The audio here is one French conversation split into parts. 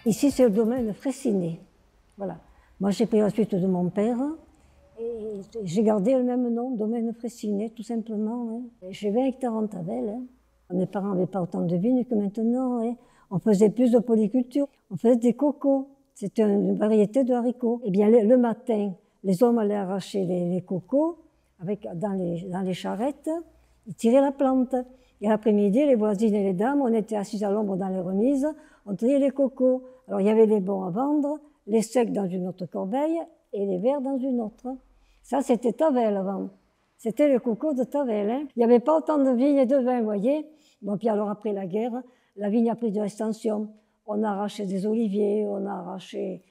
Ici, c'est le domaine Fraissinet. Voilà. Moi, j'ai pris la suite de mon père et j'ai gardé le même nom, domaine Fraissinet, tout simplement. Hein. J'ai 20 hectares en Tavel. Hein. Mes parents n'avaient pas autant de vignes que maintenant. Hein. On faisait plus de polyculture. On faisait des cocos. C'était une variété de haricots. Eh bien, le matin, les hommes allaient arracher les cocos dans les charrettes. Ils tiraient la plante. Et l'après-midi, les voisines et les dames, on était assis à l'ombre dans les remises, on triait les cocos. Alors, il y avait les bons à vendre, les secs dans une autre corbeille et les verts dans une autre. Ça, c'était Tavel avant. C'était le coco de Tavel. Hein. Il n'y avait pas autant de vignes et de vins, vous voyez. Bon, puis alors, après la guerre, la vigne a pris de l'extension. On a arraché des oliviers, on a arraché,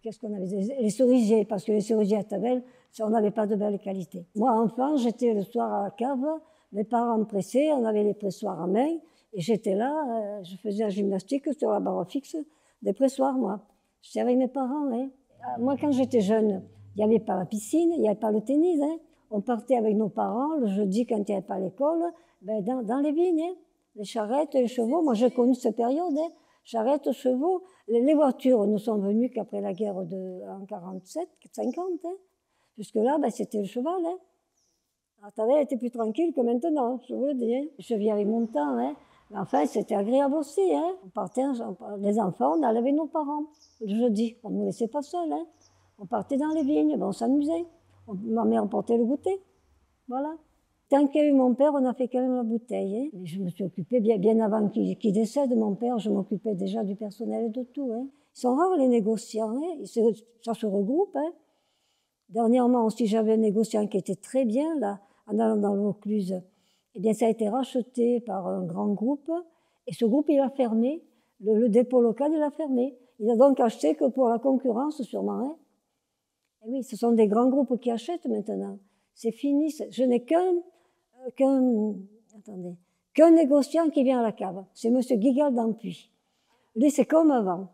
qu'est-ce qu'on avait, les cerisiers, parce que les cerisiers à Tavel, on n'avait pas de belle qualité. Moi, enfant, j'étais le soir à la cave, mes parents pressaient, on avait les pressoirs à main, et j'étais là, je faisais la gymnastique sur la barre fixe des pressoirs, moi. J'étais avec mes parents. Hein. Moi, quand j'étais jeune, il n'y avait pas la piscine, il n'y avait pas le tennis. Hein. On partait avec nos parents le jeudi quand il n'y avait pas l'école, ben dans les vignes, hein. Les charrettes, les chevaux. Moi, j'ai connu cette période. Hein. Charrettes, chevaux. Les voitures ne sont venues qu'après la guerre en 47, 50. Hein. Jusque-là, ben, c'était le cheval. Hein. Alors, Tavel était plus tranquille que maintenant, je vous le dis. Hein. Je vis avec mon temps. Hein. Mais enfin, c'était agréable aussi. Hein. On partait, les enfants, on allait avec nos parents le jeudi. On ne nous laissait pas seuls. Hein. On partait dans les vignes, ben, on s'amusait. Ma mère portait le goûter. Voilà. Tant qu'il y a eu mon père, on a fait quand même la bouteille. Hein. Et je me suis occupée, bien avant qu'il décède, mon père, je m'occupais déjà du personnel et de tout. Hein. Ils sont rares les négociants. Hein. Ça se regroupe. Hein. Dernièrement aussi, j'avais un négociant qui était très bien, là, en allant dans le Vaucluse. Eh bien, ça a été racheté par un grand groupe, et ce groupe, il a fermé. Le dépôt local, il a fermé. Il a donc acheté que pour la concurrence, sûrement. Hein. Et oui, ce sont des grands groupes qui achètent maintenant. C'est fini. Je n'ai qu'un négociant qui vient à la cave. C'est M. Guigal d'Ampuis. Lui, c'est comme avant.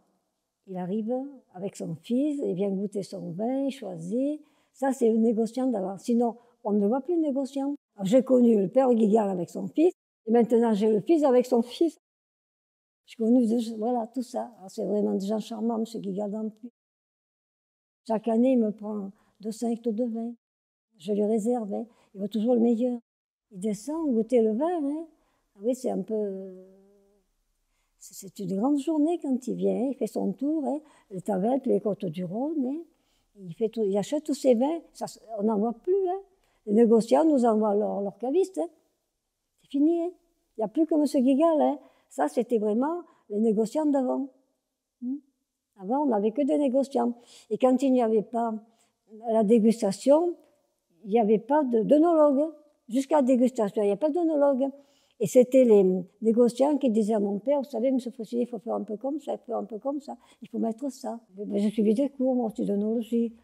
Il arrive avec son fils, il vient goûter son vin, il choisit. Ça, c'est le négociant d'avant. Sinon, on ne voit plus le négociant. J'ai connu le père Guigal avec son fils, et maintenant j'ai le fils avec son fils. J'ai connu, voilà, tout ça. C'est vraiment des gens charmants, M. Guigal d'Ampuis. Chaque année, il me prend 200 hectos de vin. Je lui réserve, hein. Il veut toujours le meilleur. Il descend goûter le vin. Hein. Ah oui, c'est un peu... C'est une grande journée quand il vient. Il fait son tour, hein. Les Tavel, les côtes du Rhône. Hein. Il achète tous ses vins. Ça, on n'en voit plus. Hein. Les négociants nous envoient leur caviste. Hein. C'est fini. Hein. Il n'y a plus que M. Guigal. Hein. Ça, c'était vraiment les négociants d'avant. Avant, on n'avait que des négociants. Et quand il n'y avait pas la dégustation, il n'y avait pas d'œnologue. Jusqu'à la dégustation, il n'y avait pas d'œnologue. Et c'était les négociants qui disaient à mon père, vous savez, M. Fraissinet, il faut faire un peu comme ça, il faut faire un peu comme ça, il faut mettre ça. Mais j'ai suivi des cours, moi aussi, d'œnologie.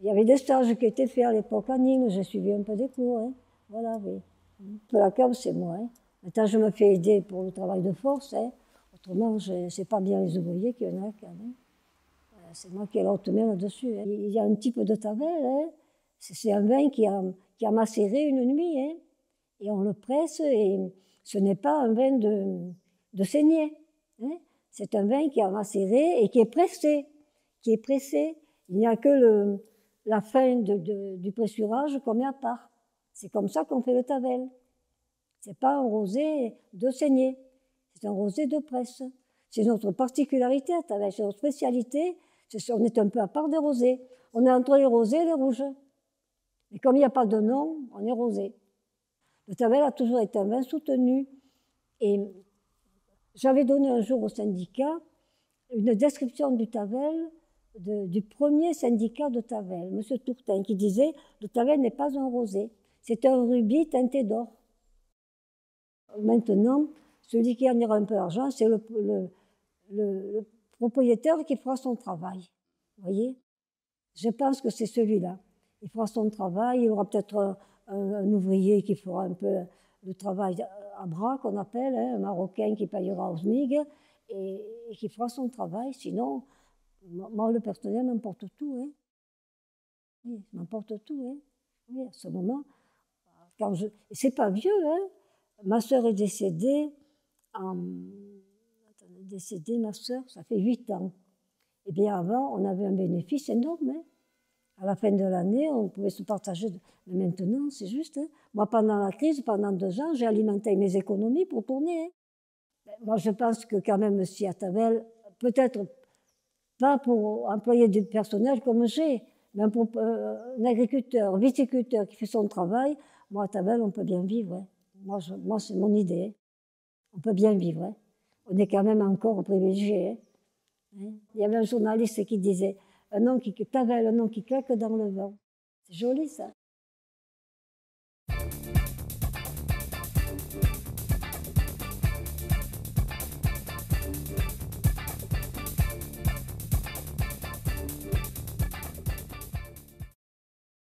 Il y avait des stages qui étaient faits à l'époque à Nîmes, j'ai suivi un peu des cours. Hein. Voilà, oui. Pour la cave, c'est moi. Hein. Maintenant, je me fais aider pour le travail de force. Hein. Autrement, c'est pas bien les ouvriers qui en a quand même. C'est moi qui ai l'autre main là-dessus. Hein. Il y a un type de Tavel, hein. C'est un vin qui a macéré une nuit, hein. Et on le presse, et ce n'est pas un vin de saignée. Hein. C'est un vin qui a macéré et qui est pressé. Il n'y a que la fin du pressurage qu'on met à part. C'est comme ça qu'on fait le Tavel. C'est pas un rosé de saignée, c'est un rosé de presse. C'est notre particularité à Tavel, c'est notre spécialité. On est un peu à part des rosés. On est entre les rosés et les rouges. Et comme il n'y a pas de nom, on est rosé. Le Tavel a toujours été un vin soutenu. Et j'avais donné un jour au syndicat une description du Tavel, du premier syndicat de Tavel, M. Tourtin, qui disait « Le Tavel n'est pas un rosé, c'est un rubis teinté d'or ». Maintenant, celui qui gagnera un peu d'argent, c'est le propriétaire qui fera son travail. Vous voyez? Je pense que c'est celui-là. Il fera son travail, il aura peut-être un ouvrier qui fera un peu le travail à bras, qu'on appelle, hein, un Marocain qui payera au SMIG, et qui fera son travail. Sinon, moi, le personnel m'importe tout. Hein. Oui, m'importe tout. Hein. Oui, à ce moment, c'est pas vieux. Hein. Ma sœur est décédée, ma sœur, ça fait 8 ans. Eh bien, avant, on avait un bénéfice énorme. Hein. À la fin de l'année, on pouvait se partager. Mais maintenant, c'est juste. Hein. Moi, pendant la crise, pendant 2 ans, j'ai alimenté mes économies pour tourner. Hein. Moi, je pense que quand même, si à Tavel, peut-être pas pour employer du personnel comme j'ai, mais pour un agriculteur, viticulteur qui fait son travail, moi, à Tavel, on peut bien vivre. Hein. Moi c'est mon idée. Hein. On peut bien vivre. Hein. On est quand même encore privilégié. Hein. Il y avait un journaliste qui disait un nom qui Tavel, un nom qui claque dans le vent. C'est joli ça.